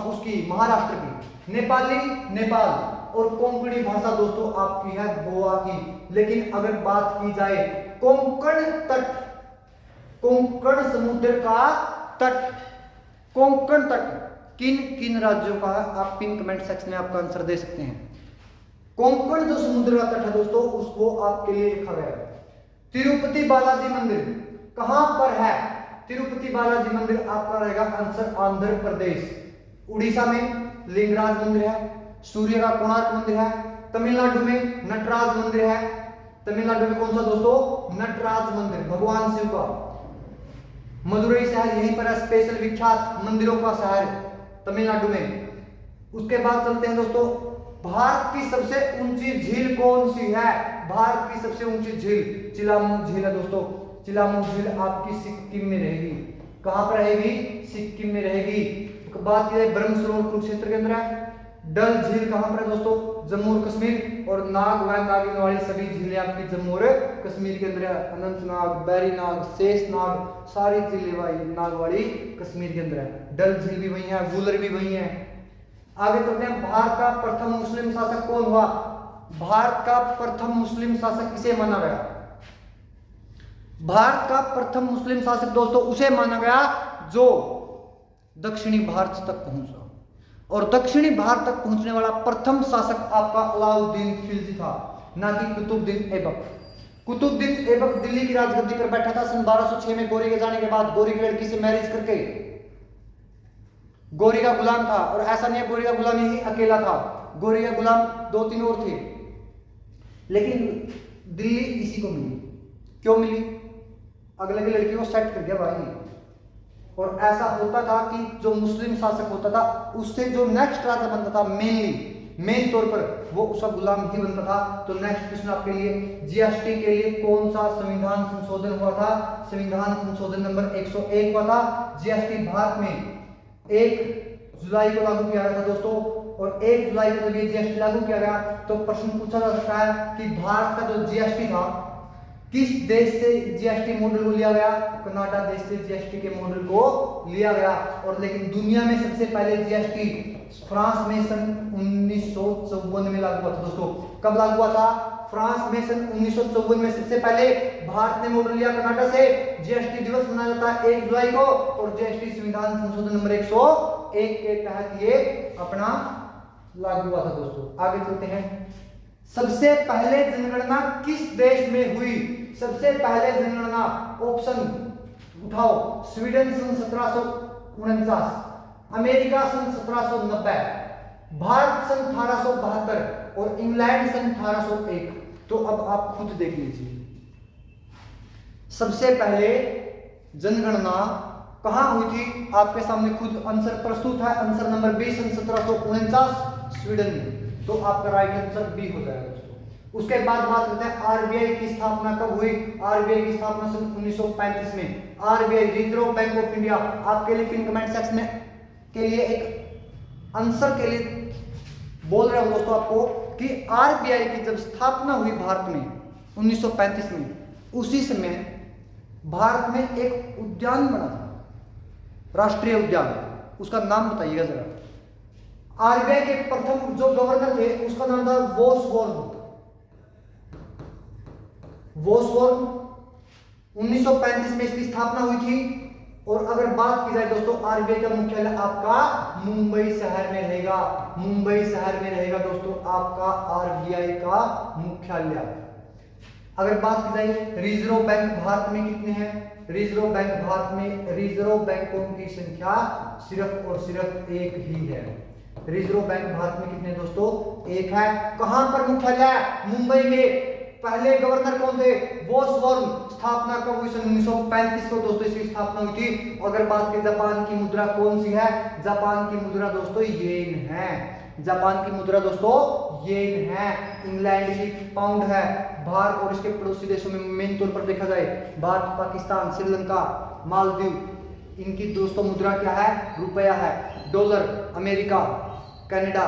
उसकी महाराष्ट्र की। नेपाली नेपाल, और कोंकणी भाषा दोस्तों आपकी है गोवा की। लेकिन अगर बात की जाए कोंकण तट, कोंकण समुद्र का तट, कोंकण तट किन किन राज्यों का है? आप पिन कमेंट सेक्शन में आपका आंसर दे सकते हैं। कोंकण जो समुद्र का तट है दोस्तों, उसको आपके लिए लिखा गया है। तिरुपति बालाजी मंदिर कहां पर है? तिरुपति बालाजी मंदिर आपका रहेगा आंसर आंध्र प्रदेश। उड़ीसा में लिंगराज मंदिर है, सूर्य का कोणार्क मंदिर है। तमिलनाडु में नटराज मंदिर है। तमिलनाडु में कौन सा दोस्तों? नटराज मंदिर, भगवान शिव का। मदुरई शहर यहीं पर है, स्पेशल विख्यात मंदिरों का शहर तमिलनाडु में। उसके बाद चलते हैं दोस्तों, भारत की सबसे ऊंची झील कौन सी है? भारत की सबसे ऊंची झील चिलामू झील है दोस्तों। चिलामू झील आपकी सिक्किम में रहेगी। कहां पर रहेगी? सिक्किम में रहेगी। बात की जाए ब्रह्म सरोवर कुरुक्षेत्र के अंदर है। डल झील कहां पर है दोस्तों? जम्मू और कश्मीर। और नाग व नागिन वाली सभी झीलें आपकी जम्मू और कश्मीर के अंदर है। अनंतनाग, बैरीनाग, शेषनाग, सारी झीलें नाग वाली कश्मीर के अंदर है। डल झील भी वही है, वूलर भी वही है। आगे चलते हैं, भारत का प्रथम मुस्लिम शासक कौन हुआ? भारत का प्रथम मुस्लिम शासक किसे माना गया? भारत का प्रथम मुस्लिम शासक दोस्तों उसे माना गया जो दक्षिणी भारत तक पहुंचा। और दक्षिणी भारत तक पहुंचने वाला प्रथम शासक आपका अलाउद्दीन खिलजी था, ना कि कुतुबुद्दीन ऐबक। कुतुबुद्दीन ऐबक दिल्ली की राजगद्दी पर बैठा था सन 1206 में गोरी के जाने के बाद, गोरी की लड़की से मैरिज करके। गोरी का गुलाम था, और ऐसा नहीं है गोरी का गुलाम यही अकेला था, गोरी का गुलाम 2-3 और थे। लेकिन दिल्ली इसी को मिली। क्यों मिली? अगले की लड़की को सेट कर दिया भाई। और ऐसा होता था कि जो मुस्लिम शासक होता था उससे जो नेक्स्ट राजा बनता था, मेन तौर पर वो उसका गुलाम ही बनता था। तो नेक्स्ट क्वेश्चन आपके लिए, जीएसटी के लिए कौन सा संविधान संशोधन हुआ था? संविधान संशोधन नंबर 101 हुआ था। जीएसटी भारत में 1 जुलाई को लागू किया गया था दोस्तों। और 1 जुलाई को जब ये जीएसटी लागू किया गया तो प्रश्न पूछा जा सकता है कि भारत का जो जीएसटी था किस देश से जीएसटी मॉडल को लिया गया? कनाडा देश से जीएसटी के मॉडल को लिया गया। और लेकिन दुनिया में सबसे पहले जीएसटी फ्रांस में सन 1954 में लागू हुआ था दोस्तों। कब लागू हुआ था? फ्रांस में सन 1954 में सबसे पहले भारत ने मॉडल लिया कनाडा से। जीएसटी दिवस मनाया जाता है 1 जुलाई को, और जीएसटी संविधान संशोधन नंबर 101 के तहत ये अपना लागू हुआ था दोस्तों। आगे चलते हैं, सबसे पहले जनगणना किस देश में हुई? सबसे पहले जनगणना, ऑप्शन उठाओ, स्वीडन सन 1749, अमेरिका सन 1790, भारत सन 1872 और इंग्लैंड सन 1801। तो अब आप खुद देख लीजिए, सबसे पहले जनगणना कहां हुई थी? आपके सामने खुद आंसर प्रस्तुत है। आंसर नंबर बी सन 1749 स्वीडन में। तो आपका राइट आंसर बी हो जाएगा दोस्तों। उसके बाद बात करते हैं आरबीआई की स्थापना कब हुई। आरबीआई की स्थापना सन 1935 में। RBI reserve bank of India, आपके लिए पिन कमेंट सेक्शन में के लिए एक आंसर के लिए बोल रहा हूं दोस्तों आपको कि आरबीआई की जब स्थापना हुई भारत में 1935 में, उसी समय भारत में एक उद्यान बना था, राष्ट्रीय उद्यान। उसका नाम बताइएगा जरा। आरबीआई के प्रथम जो गवर्नर थे उसका नाम था वॉसबोर्न। 1935 में इसकी स्थापना हुई थी। और अगर बात की जाए दोस्तों, आरबीआई का मुख्यालय आपका मुंबई शहर में रहेगा। मुंबई शहर में रहेगा दोस्तों आपका आरबीआई का मुख्यालय। अगर बात की जाए रिजर्व बैंक भारत में कितने हैं, रिजर्व बैंक भारत में, रिजर्व बैंकों की संख्या सिर्फ और सिर्फ एक ही है। रिजर्व बैंक भारत में कितने दोस्तों, एक है। कहां पर मुख्यालय, मुंबई में। पहले गवर्नर कौन थे, वॉसबोर्न। स्थापना कब हुई, सन 1935 को दोस्तों इसकी स्थापना हुई थी। अगर बात की जापान की मुद्रा कौन सी है, जापान की मुद्रा दोस्तों येन है। जापान की मुद्रा दोस्तों येन है। इंग्लैंड की पाउंड है। भारत और इसके पड़ोसी देशों में मेन तौर पर देखा जाए, भारत, पाकिस्तान, श्रीलंका, मालदीव, इनकी दोस्तों मुद्रा क्या है, रुपया है। डॉलर अमेरिका, कनाडा,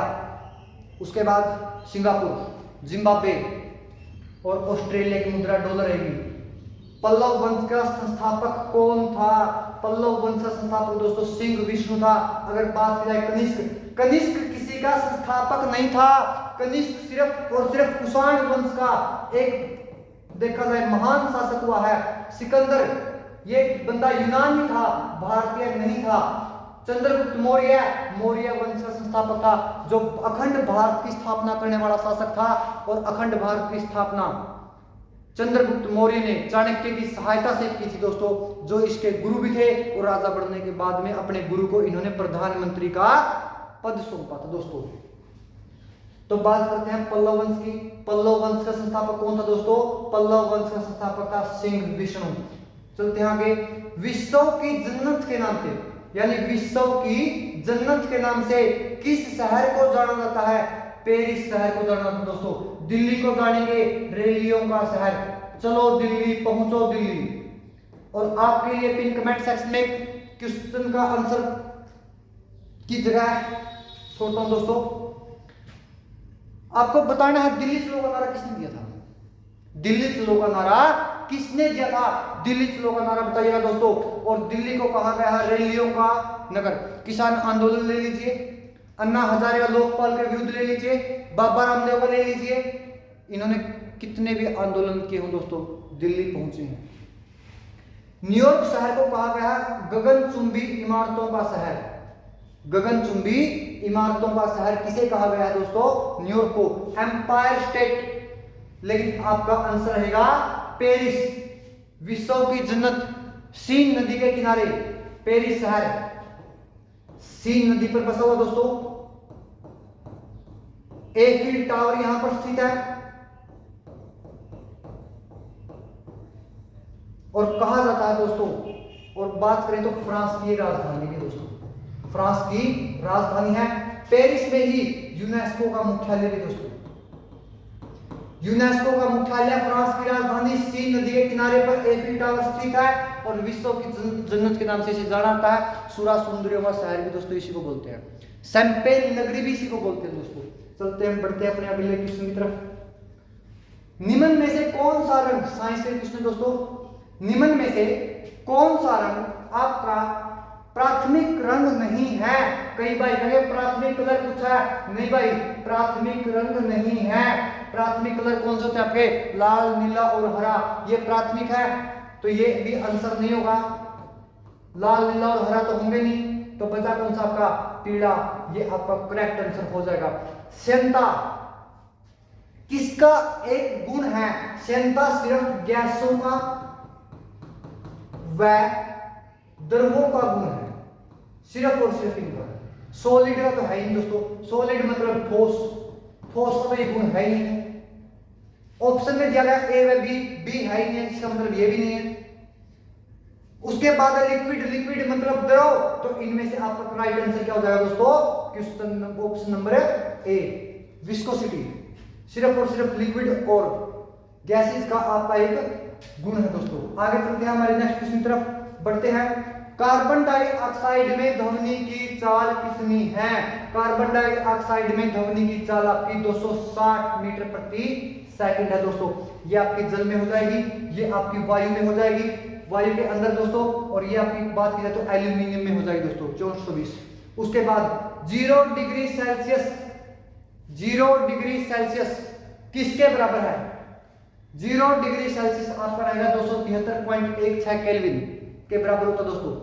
उसके बाद सिंगापुर, जिम्बाब्वे और ऑस्ट्रेलिया की मुद्रा डॉलर रहेगी। पल्लव वंश का संस्थापक कौन था, पल्लव वंश का संस्थापक दोस्तों सिंह विष्णु था। अगर बात की जाए कनिष्क, कनिष्क किसी का संस्थापक नहीं था। कनिष्क सिर्फ और सिर्फ कुषाण वंश का एक देखा जाए महान शासक हुआ है। सिकंदर, ये बंदा यूनानी था, भारतीय नहीं था। चंद्रगुप्त मौर्य, मौर्य वंश का संस्थापक था, जो अखंड भारत की स्थापना करने वाला शासक था। और अखंड भारत की स्थापना चंद्रगुप्त मौर्य ने चाणक्य की सहायता से की थी दोस्तों, जो इसके गुरु भी थे। और राजा बनने के बाद में अपने गुरु को इन्होंने प्रधानमंत्री का पद सौंपा था दोस्तों। तो बात करते हैं पल्लव वंश की। पल्लव वंश का संस्थापक कौन था दोस्तों, पल्लव वंश का संस्थापक था सिंह विष्णु। चलते हैं आगे। विश्व की जन्नत के नाम से, यानी विश्व की जन्नत के नाम से किस शहर को जाना जाता है, पेरिस शहर को जाना जाता है दोस्तों। दिल्ली को जानेंगे, रैलियों का शहर। चलो दिल्ली, पहुंचो दिल्ली। और आपके लिए पिन कमेंट सेक्शन में क्वेश्चन का आंसर की जगह छोड़ता हूं दोस्तों। आपको बताना है दिल्ली चलो का नारा किसने दिया था, दिल्ली चलो का नारा किसने दिया था, दिल्ली चलो का नारा बताइएगा दोस्तों। और दिल्ली को कहा गया है रैलियों का नगर। किसान आंदोलन ले लीजिए, अन्ना हजारे का लोकपाल के विरुद्ध ले लीजिए, बाबा रामदेव का ले लीजिए। इन्होंने कितने भी आंदोलन किए हो दोस्तों, दिल्ली पहुंचे हैं। न्यूयॉर्क शहर को कहा गया है गगनचुंबी इमारतों का शहर। गगनचुंबी इमारतों का शहर किसे कहा गया है दोस्तों, न्यूयॉर्क को। एम्पायर स्टेट, लेकिन आपका आंसर रहेगा पेरिस। विश्व की जन्नत, सीन नदी के किनारे पेरिस शहर, सीन नदी पर बसा हुआ दोस्तों। एफिल टावर यहां पर स्थित है। और कहा जाता है दोस्तों, और बात करें तो फ्रांस की राजधानी है दोस्तों, फ्रांस की राजधानी है। पेरिस में ही यूनेस्को का मुख्यालय भी दोस्तों। यूनेस्को का मुख्यालय फ्रांस की राजधानी सीन नदी के किनारे पर एफिल टावर स्थित है। और विश्व की जन्नत के नाम से इसे जाना जाता है। सूरा सुंदरियों का शहर भी दोस्तों इसी को बोलते हैं। शैंपेन नगरी भी इसी को बोलते हैं दोस्तों। चलते हैं, बढ़ते हैं अपने अगले क्वेश्चन की तरफ। निम्न में से कौन सा रंग, साइंस के क्वेश्चन दोस्तों, निम्न में से कौन सा रंग आपका प्राथमिक रंग नहीं है। कई भाई कहेंगे प्राथमिक कलर पूछा है, नहीं भाई प्राथमिक रंग नहीं है। प्राथमिक कलर कौन से होते हैं आपके, लाल, नीला और हरा, ये प्राथमिक है। तो ये भी आंसर नहीं होगा, लाल, नीला और हरा तो होंगे नहीं। तो बचा कौन सा आपका, पीला, ये आपका करेक्ट आंसर हो जाएगा। श्यानता किसका एक गुण है, श्यानता सिर्फ गैसों का व द्रवों का गुण है, सिर्फ और सिर्फ इनका। सॉलिड का तो है ही दोस्तों, सॉलिड मतलब ठोस, ठोस का तो ये गुण है ही नहीं। ऑप्शन में दिया गया ए व बी, बी है ही नहीं, इसका मतलब ये भी नहीं है। उसके बाद लिक्विड, लिक्विड मतलब द्रव, तो इनमें से आपका राइट आंसर क्या हो जाएगा दोस्तों, question option number A, viscosity. सिर्फ और सिर्फ लिक्विड और गैसेज का आपका एक गुण है दोस्तों। आगे चलते हैं, हमारे नेक्स्ट क्वेश्चन की तरफ बढ़ते हैं। कार्बन डाइऑक्साइड में ध्वनि की चाल कितनी है? कार्बन डाइऑक्साइड में ध्वनि की चाल आपकी 260 मीटर प्रति सेकंड है दोस्तों। ये आपके जल में हो जाएगी, ये आपकी वायु में हो जाएगी, वायु के अंदर दोस्तों, और ये आपकी बात की जाए तो एल्यूमिनियम में हो जाएगी दोस्तों 420। उसके बाद 0 डिग्री सेल्सियस, 0 डिग्री सेल्सियस किसके बराबर है? 0 डिग्री सेल्सियस आपका रहेगा 273.16 केल्विन के बराबर होता दोस्तों।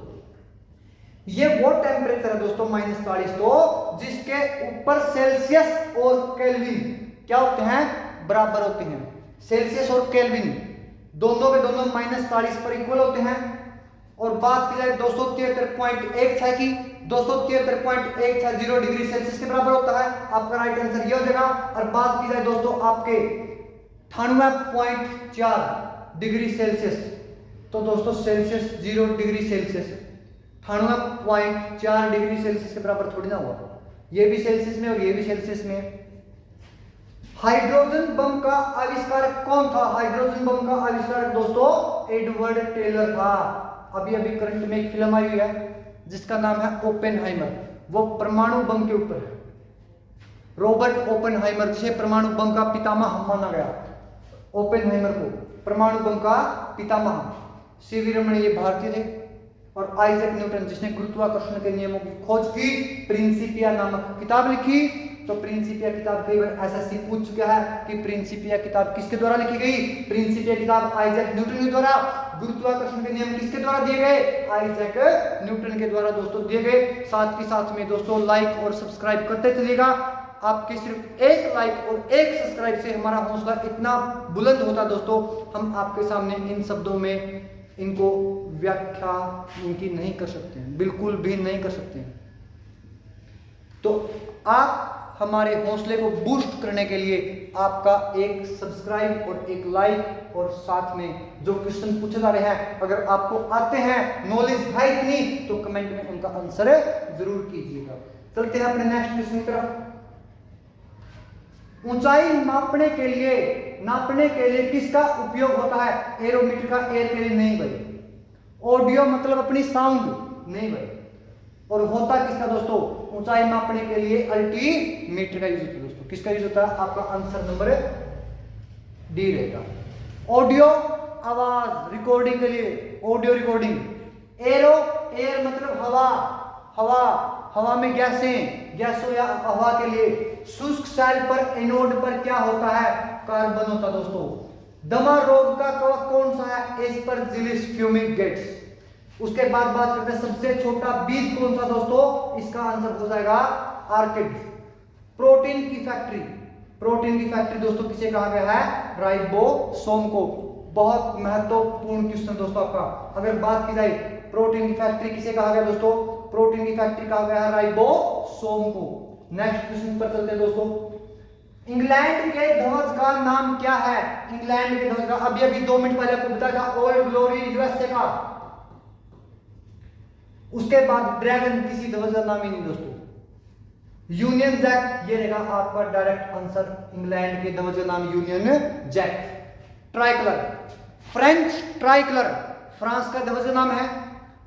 ये वो टेम्परेचर है दोस्तों -40, तो जिसके ऊपर सेल्सियस और केल्विन क्या होते हैं? बराबर होते हैं। सेल्सियस और केल्विन दोनों के दोनों -40 पर इक्वल होते हैं। और बात की जाए 273.16 की, 273.16 0 डिग्री सेल्सियस के बराबर होता है। आपका राइट आंसर ये हो जाएगा। और बात की जाए दोस्तों आपके 98.4 डिग्री सेल्सियस, तो दोस्तों Celsius 0 degree Celsius 98.4 degree Celsius के बराबर थोड़ी ना हुआ। ये भी सेल्सियस में और ये भी सेल्सियस में है। हाइड्रोजन बम का आविष्कारक कौन था? हाइड्रोजन बम का आविष्कारक दोस्तों एडवर्ड टेलर था। अभी अभी करंट में एक फिल्म आई हुई है जिसका नाम है ओपेनहाइमर, वो परमाणु बम के ऊपर है। रॉबर्ट ओपेनहाइमर, जिसे परमाणु बम का पितामह माना गया, ओपेनहाइमर को परमाणु बम का पितामह। सीवी रमन ये भारतीय थे। और आइजैक न्यूटन, जिसने गुरुत्वाकर्षण के नियमों की खोज की, प्रिंसिपिया नामक किताब लिखी। तो प्रिंसिपिया किताब कई बार एसएससी पूछ चुका है कि प्रिंसिपिया किताब किसके द्वारा लिखी गई? प्रिंसिपिया किताब आइजैक न्यूटन के द्वारा। गुरुत्वाकर्षण के नियम किसके द्वारा दिए गए? आइजैक न्यूटन के द्वारा दोस्तों दिए गए। साथ ही साथ में दोस्तों लाइक और सब्सक्राइब करते चलिएगा। आपके सिर्फ एक लाइक और एक सब्सक्राइब से हमारा हौसला इतना बुलंद होता दोस्तों, हम आपके सामने इन शब्दों में इनको व्याख्या इनकी नहीं कर सकते हैं, बिल्कुल भी नहीं कर सकते हैं। तो आप हमारे हौसले को बूस्ट करने के लिए आपका एक सब्सक्राइब और एक लाइक, और साथ में जो क्वेश्चन पूछे जा रहे हैं अगर आपको आते हैं, नॉलेज है इतनी, तो कमेंट में उनका आंसर जरूर कीजिएगा। चलते हैं अपने नेक्स्ट क्वेश्चन की तरफ। ऊंचाई नापने के लिए किसका उपयोग होता है? एरोमीटर का, एयर के लिए नहीं भाई। ऑडियो मतलब अपनी साउंड नहीं भाई। और होता किसका दोस्तों? ऊंचाई मापने के लिए अल्टीमीटर का यूज होता है दोस्तों। किसका यूज होता है? आपका आंसर नंबर डी रहेगा। ऑडियो आवाज रिकॉर्डिंग के लिए, ऑडियो रिकॉर्डिंग। एरो, एयर मतलब हवा, हवा में गैसों या हवा के लिए। शुष्क सेल पर, एनोड पर क्या होता है? कार्बन होता दोस्तों। दमा रोग का कवक कौन सा है? एस्परजिलस फ्यूमिगेट्स। उसके बाद बात करते हैं सबसे छोटा बीज कौन सा दोस्तों? इसका आंसर हो जाएगा आर्किड। प्रोटीन की फैक्ट्री दोस्तों किसे कहा गया है? राइबोसोम को। बहुत महत्वपूर्ण क्वेश्चन दोस्तों आपका। अगर बात की जाए प्रोटीन की फैक्ट्री किसे कहा गया दोस्तों? प्रोटीन की फैक्ट्री कहा गया है राइबोसोम को। नेक्स्ट क्वेश्चन पर चलते हैं दोस्तों। इंग्लैंड के ध्वज का नाम क्या है? इंग्लैंड के ध्वज का अभी 2 मिनट पहले आपको बताया था, ओल्ड ग्लोरी यूएसए का। उसके बाद ड्रैगन किसी ध्वज का नाम ही नहीं दोस्तों। यूनियन जैक, ये रहेगा आपका डायरेक्ट आंसर। इंग्लैंड के ध्वज का नाम Union Jack. Tricolour, French tricolour France का ध्वज का नाम है।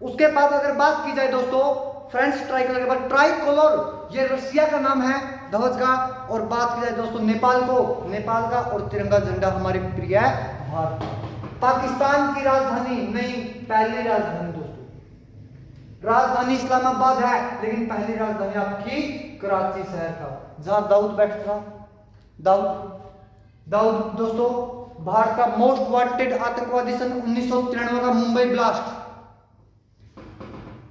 उसके बाद अगर बात की जाए दोस्तों फ्रेंच ट्राइकलर के बाद ट्राइकोलर, ये रशिया का नाम है ध्वज का। और बात की जाए दोस्तों नेपाल का, और तिरंगा झंडा हमारे प्रिय भारत। पाकिस्तान की राजधानी नहीं, पहली राजधानी दोस्तों, राजधानी इस्लामाबाद है, लेकिन पहली राजधानी आपकी कराची शहर था, जहां दाऊद बैठता था। दाऊद दोस्तों भारत का मोस्ट वांटेड आतंकवादी सन 1993 का मुंबई ब्लास्ट।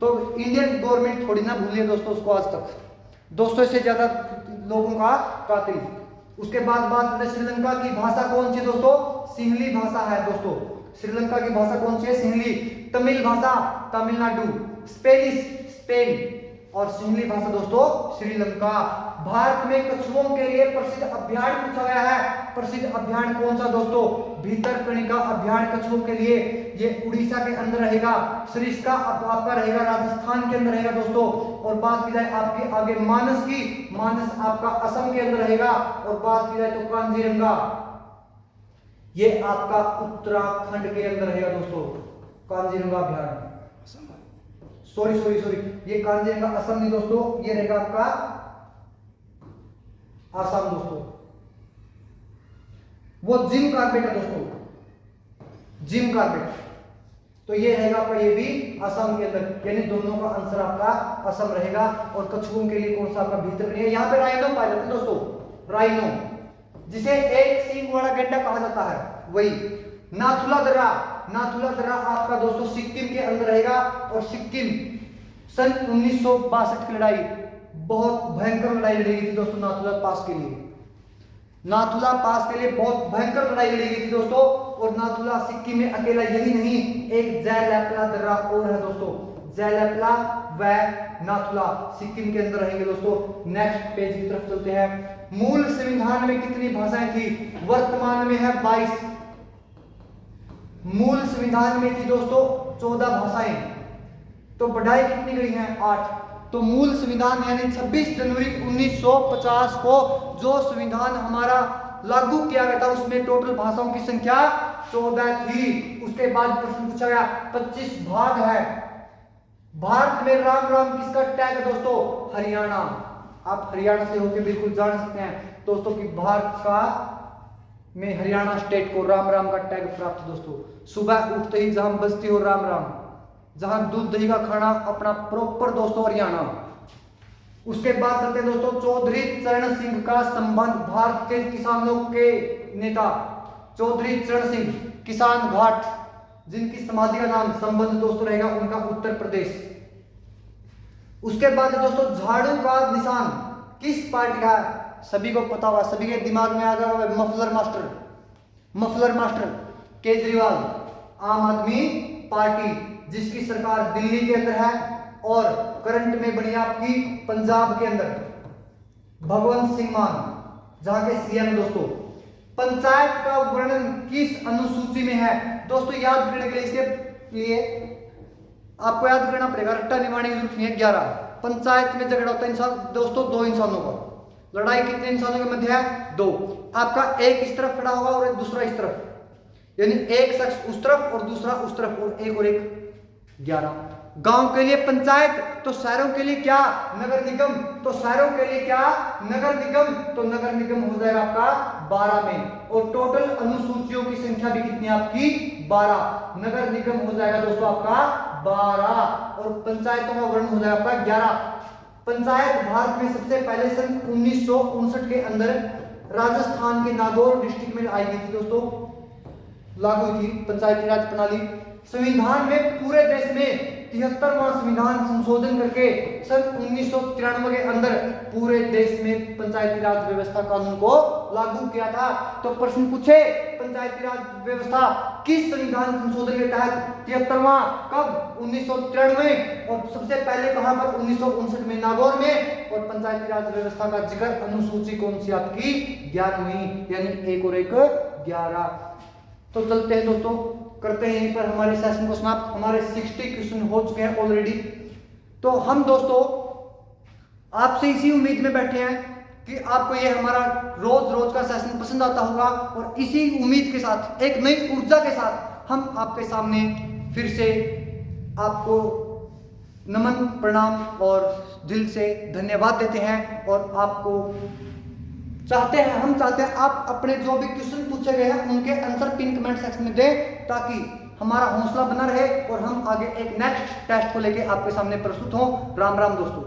तो इंडियन गवर्नमेंट थोड़ी ना भूलिए दोस्तों उसको, आज तक 200 से ज्यादा लोगों का कातिल। उसके बाद बात करते हैं श्रीलंका की भाषा कौन सी दोस्तों? सिंहली भाषा है दोस्तों। श्रीलंका की भाषा कौन सी है? सिंहली। तमिल भाषा तमिलनाडु। Spanish Spain. और सिंहली भाषा दोस्तों श्रीलंका। भारत में कछुओं के लिए प्रसिद्ध अभ्यारण्य पूछा गया है। प्रसिद्ध अभ्यारण्य कौन सा दोस्तों? भितरकनिका अभ्यारण्य कछुओं के लिए, ये उड़ीसा के अंदर रहेगा। सरिस्का आपका रहेगा राजस्थान के अंदर रहेगा दोस्तों। और बात की जाए आपकी आगे मानस की, मानस आपका असम के अंदर रहेगा। और बात की जाए तो कांजीरंगा, ये आपका उत्तराखंड के अंदर रहेगा दोस्तों। कांजीरंगा अभ्यारण्य, सॉरी, ये कांजीरंगा असम नहीं दोस्तों, ये रहेगा आपका आसाम दोस्तों। वो जिम कार्बेट है दोस्तों, जिम कार्बेट, तो ये रहेगा आपका, ये भी असम के अंदर, यानी दोनों का आंसर आपका असम रहेगा। और कछुओं के लिए कौन सा आपका भीतर है? यहाँ पे राइनो पाया जाता है दोस्तों, राइनो, जिसे एक सींग वाला गैंडा कहा जाता है, वही। नाथुला दर्रा, नाथुला दर्रा आपका दोस्तों सिक्किम के अंदर रहेगा। और सिक्किम सन 1962 की लड़ाई, बहुत भयंकर लड़ाई लड़ी गई थी दोस्तों नाथुला पास के लिए। नाथुला पास के लिए बहुत भयंकर लड़ाई लड़ी गई थी दोस्तों। और नाथुला सिक्किम में अकेला यही नहीं, एक जयललिता दर्रा और है दोस्तों, जयललिता व नाथुला सिक्किम के अंदर रहेंगे दोस्तों। नेक्स्ट पेज की तरफ चलते हैं। मूल संविधान में कितनी भाषाएं थी? वर्तमान में है 22। मूल संविधान में थी दोस्तों 14 भाषाएं, तो बढ़ाई कितनी गई हैं? 8। तो मूल संविधान यानी 26 जनवरी 1950 को जो संविधान हमारा लागू किया गया था, उसमें टोटल भाषाओं की संख्या 14 थी। उसके बाद प्रश्न पूछा गया 25 भाग है। भारत में राम राम किसका टैग है दोस्तों? हरियाणा। आप हरियाणा से होकर बिल्कुल जान सकते हैं दोस्तों कि भारत का में हरियाणा स्टेट को राम राम का टैग प्राप्त है दोस्तों। सुबह उठते ही जहां बजती हो राम राम, जहां दूध दही का खाना अपना प्रॉपर दोस्तों हरियाणा। उसके बाद चलते हैं दोस्तों चौधरी चरण सिंह का संबंध भारत के किसानों के नेता चौधरी चरण सिंह, किसान घाट, जिनकी समाधि का नाम संबंध दोस्तों रहेगा उनका उत्तर प्रदेश। उसके बाद दोस्तों झाड़ू का निशान किस पार्टी का है? सभी को पता होगा, सभी के दिमाग में आ जाएगा muffler master, muffler master Kejriwal, आम आदमी पार्टी, जिसकी सरकार दिल्ली के अंदर है और करंट में बनी आपकी पंजाब के अंदर। भगवंत सिंह मान जहां के सीएम दोस्तों। पंचायत का वर्णन किस अनुसूची में है दोस्तों? याद करने के लिए इसके लिए आपको याद करना पड़ेगा, रट्टा निभाने की जरूरत नहीं है। 11 पंचायत में झगड़ा होता है इंसान दोस्तों, 2 इंसानों का। लड़ाई कितने इंसानों के मध्य है? 2। आपका एक इस तरफ खड़ा होगा और दूसरा इस तरफ, यानी एक शख्स उस तरफ और दूसरा उस तरफ, और एक 11। गांव के लिए पंचायत, तो शहरों के लिए क्या? नगर निगम। तो शहरों के लिए क्या? नगर निगम। तो नगर निगम हो जाएगा आपका 12 में। और टोटल अनुसूचियों की संख्या भी कितनी आपकी? 12। नगर निगम हो जाएगा दोस्तों आपका 12 और पंचायतों का वर्णन हो जाएगा आपका 11। पंचायत भारत में सबसे पहले सन 1959 के अंदर राजस्थान के नागौर डिस्ट्रिक्ट में आई गई थी दोस्तों, लागू हुई थी पंचायती राज प्रणाली। संविधान में पूरे देश में 73वां संविधान संशोधन करके सन 1993 के अंदर पूरे देश में पंचायती राज व्यवस्था कानून को लागू किया था। तो प्रश्न पूछे पंचायती राज व्यवस्था किस संविधान संशोधन के तहत? 73वां। कब? 1993। और सबसे पहले कहां पर? 1959 में नागौर में। और पंचायती राज व्यवस्था का जिक्र अनुसूची कौन सी आपकी? 11वीं, यानी 1 और 1 11। तो चलते हैं दोस्तों, करते हैं यहीं पर हमारे सेशन को समाप्त। हमारे 60 क्वेश्चन हो चुके हैं ऑलरेडी। तो हम दोस्तों आपसे इसी उम्मीद में बैठे हैं कि आपको ये हमारा रोज का सेशन पसंद आता होगा, और इसी उम्मीद के साथ, एक नई ऊर्जा के साथ हम आपके सामने फिर से आपको नमन, प्रणाम और दिल से धन्यवाद देते हैं। और आपको हम चाहते हैं आप अपने जो भी क्वेश्चन पूछे गए हैं उनके आंसर पिन कमेंट सेक्शन में दें, ताकि हमारा हौसला बना रहे और हम आगे एक नेक्स्ट टेस्ट को लेके आपके सामने प्रस्तुत हों। राम राम दोस्तों।